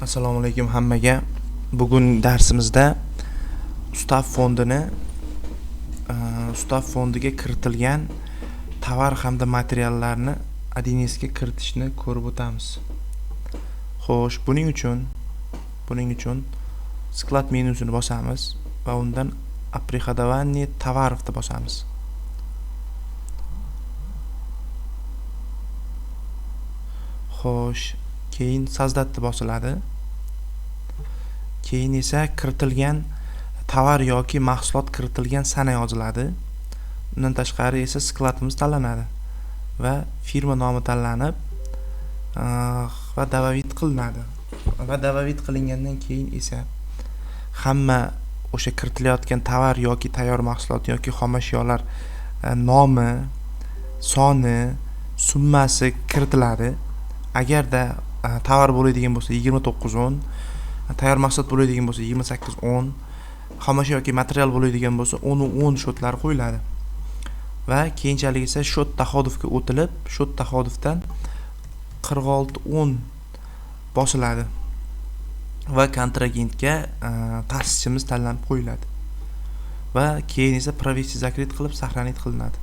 Assalomu alaykum hammaga. Bugun darsimizda Ustav fondiga kiritilgan tovar hamda materiallarni ADNSga kiritishni ko'rib o'tamiz. Xo'sh, buning uchun sklad menusini bosamiz va undan Оприходование товаров da bosamiz. Xo'sh, keyin sozdatni bosiladi. Keyin esa kiritilgan tovar yoki mahsulot kiritilgan sana yoziladi. Undan tashqari esa skladimiz tanlanadi va firma nomi tanlanib va добавить qilinadi. Va добавить qilingandan keyin esa hamma o'sha kiritilayotgan tovar yoki tayyor mahsulot yoki xomashyolar nomi, soni, summasi kiritiladi. Agarda tovar bo'ladigan bo'lsa 29.10, tayyor mahsulot bo'ladigan bo'lsa 28.10, xomashyo yoki material bo'ladigan bo'lsa 10.10 shotlari qo'yiladi. Va keyinchalik esa shot taxodufga o'tilib, shot taxodufdan 46.10 bosiladi va kontragentga ta'sischimiz tanlanib qo'yiladi. Va keyin esa provissiya zakrit qilib saqlanib qilinadi.